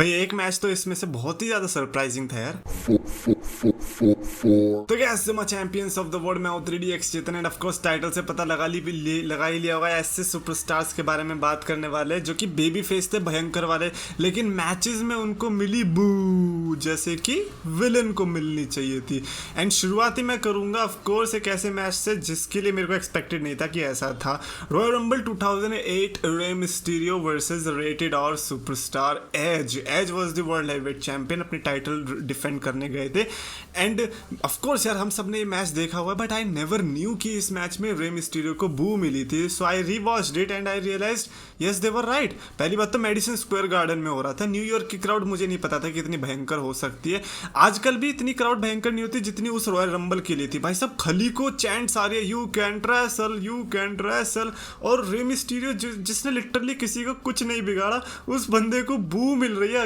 भाई एक मैच तो इसमें से बहुत ही ज्यादा सरप्राइजिंग था यार। तो gas the champions of the world में 3DX Chetan end of course title से पता लगा ही लिया होगा। ऐसे सुपरस्टार्स के बारे में बात करने वाले जो कि बेबी फेस थे भयंकर वाले, लेकिन मैचेस में उनको मिली बू, जैसे कि विलन को मिलनी चाहिए थी। एंड शुरुआती मैं करूंगा ऑफ कोर्स एक ऐसे मैच से जिसके लिए मेरे को एक्सपेक्टेड नहीं था कि ऐसा था। Royal Rumble 2008 Rey Mysterio versus rated R superstar Edge was the world heavyweight champion, अपनी टाइटल डिफेंड करने गए थे। एंड ऑफ कोर्स यार हम सब ने ये मैच देखा हुआ है, बट आई नेवर न्यू कि इस मैच में रे मिस्टीरियो को बू मिली थी। So I rewatched it and I realised yes they were right. पहली बात तो मेडिसन स्क्वायर गार्डन में हो रहा था। न्यूयॉर्क की क्राउड मुझे नहीं पता था कि इतनी भयंकर हो सकती है। आजकल भी इतनी क्राउड भयंकर नहीं होती जितनी उस रॉयल रंबल के लिए थी। भाई सब खली को चैंट्स आ रही है, यू कैन रेसल, और रे मिस्टीरियो जिसने लिटरली किसी को कुछ नहीं बिगाड़ा, उस बंदे को बू मिल रही है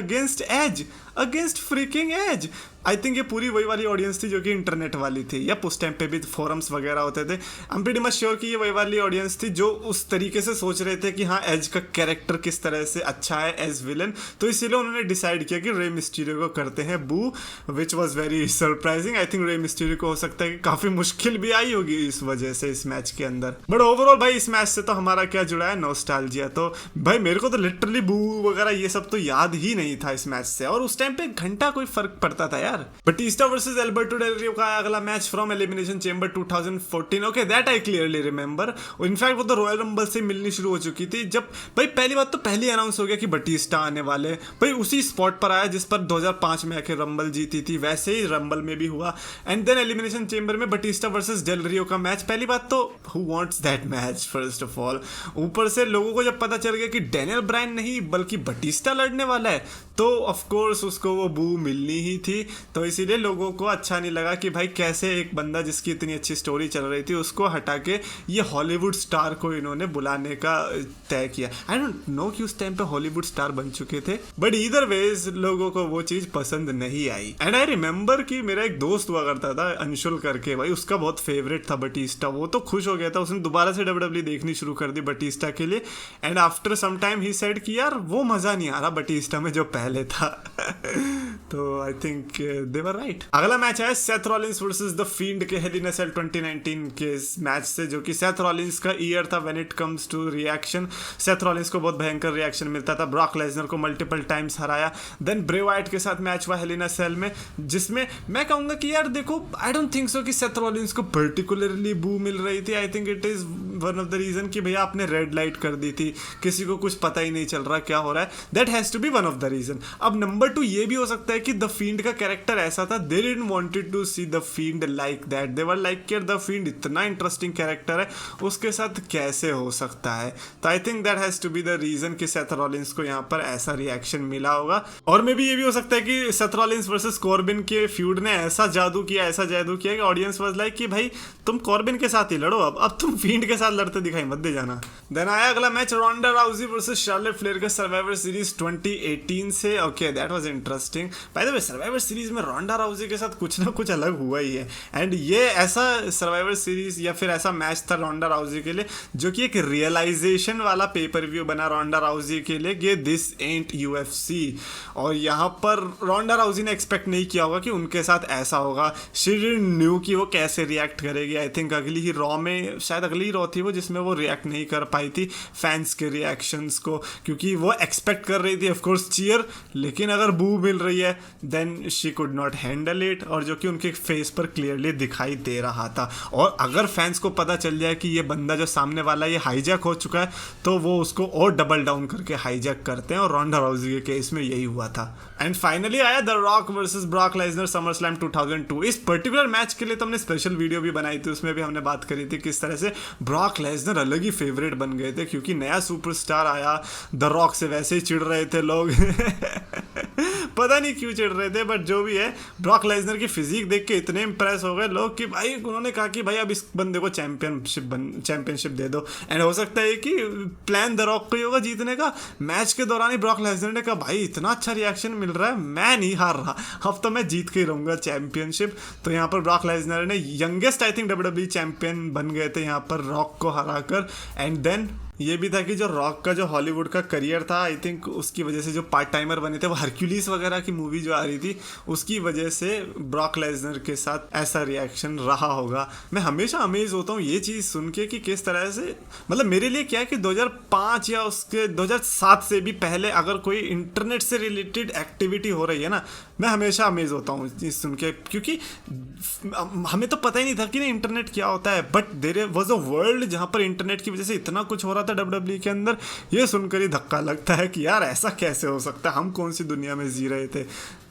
against freaking edge. I think ये पूरी वही वाली ऑडियंस थी जो कि इंटरनेट वाली थी, या उस टाइम पे भी फोरम्स वगैरह होते थे। I am pretty much sure कि ये वही वाली ऑडियंस थी जो उस तरीके से सोच रहे थे कि हाँ एज का कैरेक्टर किस तरह से अच्छा है एज विलन। तो इसीलिए उन्होंने डिसाइड किया कि रे मिस्टीरियो को करते हैं बू, which was very surprising. I think Rey Mysterio को हो सकता है कि काफ़ी मुश्किल भी आई होगी इस वजह से इस मैच के अंदर। बट ओवरऑल भाई इस मैच से तो हमारा क्या जुड़ा है, नॉस्टैल्जिया। तो भाई मेरे को तो लिटरली बू वगैरह ये सब तो याद ही नहीं था इस मैच से, और उस टाइम पे घंटा कोई फर्क पड़ता था यार। बटिस्टा वर्सेस एल्बर्टो डेल रियो का अगला match from elimination chamber 2014। Okay that I clearly remember. In fact वो तो रॉयल रंबल से मिलनी शुरू हो चुकी थी जब भाई पहली बात तो पहले अनाउंस हो गया कि बटिस्टा आने वाले। भाई उसी स्पॉट पर आया जिस पर 2005 में आके रंबल जीती थी, वैसे ही रंबल में भी हुआ। एंड देन एलिमिनेशन चेंबर में बटिस्टा वर्सेस डेल रियो का मैच। पहली बात तो who wants that match first of all. ऊपर से लोगों को जब पता चल गया कि डैनियल ब्रायन नहीं बल्कि बटिस्टा लड़ने वाला है, तो ऑफ कोर्स उसको वो बू मिलनी ही थी। तो इसीलिए लोगों को अच्छा नहीं लगा कि भाई कैसे एक बंदा जिसकी इतनी अच्छी स्टोरी चल रही थी उसको हटा के ये हॉलीवुड स्टार को इन्होंने बुलाने का तय किया। आई डोंट नो कि उस टाइम पे हॉलीवुड स्टार बन चुके थे, बट ईदर वेज लोगों को वो चीज पसंद नहीं आई। एंड आई रिमेंबर कि मेरा एक दोस्त हुआ करता था अंशुल करके, भाई उसका बहुत फेवरेट था बटिस्टा। वो तो खुश हो गया था, उसने दोबारा से डब्ल्यूडब्ल्यू देखनी शुरू कर दी बटिस्टा के लिए। And after some time he said कि यार वो मजा नहीं आ रहा बटिस्टा में जो पहले था। तो I think they were right. अगला मैच है Seth Rollins versus the Fiend के हेल इन अ सेल 2019 के इस मैच से, जो कि सेथ रॉलिंस का ईयर था when it comes to reaction. Seth Rollins को बहुत भयंकर रिएक्शन मिलता था, ब्रॉक लेसनर को मल्टीपल टाइम्स हराया। देन ब्रे वाइट के साथ मैच हुआ हेल इन अ सेल में, जिसमें मैं कहूंगा कि यार देखो आई डोंट थिंक सो कि सेथ रॉलिंस को पर्टिकुलरली बू मिल रही थी। I think it is one of the reason कि भैया आपने रेड लाइट कर दी थी, किसी को कुछ पता ही नहीं चल रहा क्या हो रहा है। That has to be one of the reason. अब नंबर 2 ये भी हो सकता है कि द फील्ड का कैरेक्टर ऐसा था, they didn't wanted to see the Fiend like that. They were like कि द फील्ड इतना इंटरेस्टिंग कैरेक्टर है, उसके साथ कैसे हो सकता है। तो I think that has to be the reason कि सेथ रॉलिंस को यहाँ पर ऐसा रिएक्शन मिला होगा। और मे बी ये भी हो सकता है कि सेथ रॉलिंस वर्सेस कॉर्बिन के फ्यूड ने ऐसा जादू किया कि ऑडियंस वाज लाइक कि भाई तुम कॉर्बिन के साथ ही लड़ो, अब तुम फील्ड के साथ लड़ते दिखाई मत दे जाना। देन आया अगला मैच रोंडा राउजी वर्सेस शार्लेट फ्लेयर का सर्वाइवर सीरीज 2018 से। Okay that was interesting. By the way survivor series में रोंडा राउजी के साथ कुछ ना कुछ अलग हुआ ही है। एंड ये ऐसा सर्वाइवर सीरीज या फिर ऐसा मैच था रोंडा राउजी के लिए जो कि एक रियलाइजेशन वाला पेपर व्यू बना रोंडा राउजी के लिए कि दिस एंट UFC। और यहाँ पर रोंडा राउजी ने एक्सपेक्ट नहीं किया होगा कि उनके साथ ऐसा होगा। शी डिडंट न्यू कि वो कैसे रिएक्ट करेगी। आई थिंक अगली ही रॉ में, शायद अगली ही रॉ थी वो जिसमें वो रिएक्ट नहीं कर पाई थी फैंस के रिएक्शंस को, क्योंकि वो एक्सपेक्ट कर रही थी ऑफ कोर्स चीयर, लेकिन अगर बू मिल रही है then she could not handle it, और जो कि उनके फेस पर क्लियरली दिखाई दे रहा था। और अगर फैंस को पता चल जाए कि ये बंदा जो सामने वाला ये हाईजैक हो चुका है, तो वो उसको और डबल डाउन करके हाईजैक करते हैं, और रोंडा राउजी के केस में यही हुआ था। एंड फाइनली आया the rock versus Brock Lesnar SummerSlam 2002। इस पर्टिकुलर मैच के लिए तो हमने स्पेशल वीडियो भी बनाई थी, उसमें भी हमने बात करी थी किस तरह से ब्रॉक लेसनर अलग ही फेवरेट बन गए थे, क्योंकि नया सुपरस्टार आया। द रॉक से वैसे ही चिढ़ रहे थे लोग पता नहीं क्यों चिढ़ रहे थे, बट जो भी है ब्रॉक लेसनर की फिजिक देख के इतने इंप्रेस हो गए लोग कि भाई उन्होंने कहा कि भाई अब इस बंदे को चैंपियनशिप दे दो। एंड हो सकता है कि प्लान द रॉक को ही होगा जीतने का। मैच के दौरान ही ब्रॉक लेसनर ने कहा भाई इतना अच्छा रिएक्शन मिल रहा है, मैं नहीं हार रहा, अब तो मैं जीत के ही रहूंगा चैंपियनशिप। तो यहाँ पर ब्रॉक लेसनर ने youngest I think WWE champion बन गए थे यहाँ पर रॉक को हराकर। एंड देन ये भी था कि जो रॉक का जो हॉलीवुड का करियर था, आई थिंक उसकी वजह से जो पार्ट टाइमर बने थे, वो हरक्यूलिस वगैरह की मूवी जो आ रही थी उसकी वजह से ब्रॉक लेसनर के साथ ऐसा रिएक्शन रहा होगा। मैं हमेशा अमेज होता हूँ ये चीज़ सुन के कि किस तरह से, मतलब मेरे लिए क्या है कि 2005 या उसके 2007 से भी पहले अगर कोई इंटरनेट से रिलेटेड एक्टिविटी हो रही है ना, मैं हमेशा अमेज होता हूँ चीज़ सुन के, क्योंकि हमें तो पता ही नहीं था कि ना इंटरनेट क्या होता है, but there was a world जहाँ पर इंटरनेट की वजह से इतना कुछ हो रहा था डब्ल्यूडब्ल्यूई के अंदर। ये सुनकर ही धक्का लगता है कि यार ऐसा कैसे हो सकता है, हम कौन सी दुनिया में जी रहे थे।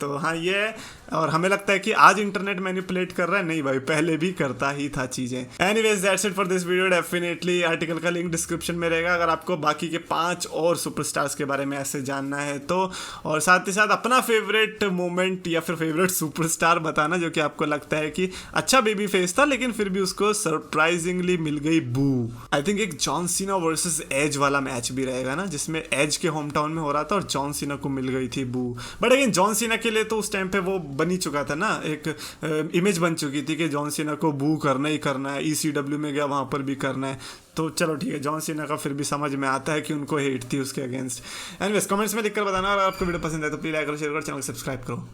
तो हाँ ये है, और हमें लगता है कि आज इंटरनेट मैनिपुलेट कर रहा है, नहीं भाई पहले भी करता ही था चीज़ें। Anyways that's it for this video. Definitely article का लिंक डिस्क्रिप्शन में रहेगा अगर आपको बाकी के 5 और सुपरस्टार्स के बारे में ऐसे जानना है तो, और साथ ही साथ अपना फेवरेट मोमेंट या फिर फेवरेट सुपरस्टार बताना जो कि आपको लगता है कि अच्छा बेबी फेस था लेकिन फिर भी उसको सरप्राइजिंगली मिल गई बू। आई थिंक एक जॉन सीना वर्सेस एज वाला मैच भी रहेगा ना, जिसमें एज के होम टाउन में हो रहा था और जॉन सीना को मिल गई थी बू। बट अगेन जॉन सीना के लिए तो उस टाइम पे वो बनी चुका था ना, एक इमेज बन चुकी थी कि जॉन सीना को बू करना ही करना है, ECW में गया वहाँ पर भी करना है। तो चलो ठीक है, जॉन सीना का फिर भी समझ में आता है कि उनको हेट थी उसके अगेंस्ट। एनीवेज कमेंट्स में लिखकर बताना, और आपको वीडियो पसंद है तो प्लीज लाइक करो, शेयर करो, चैनल को सब्सक्राइब करो।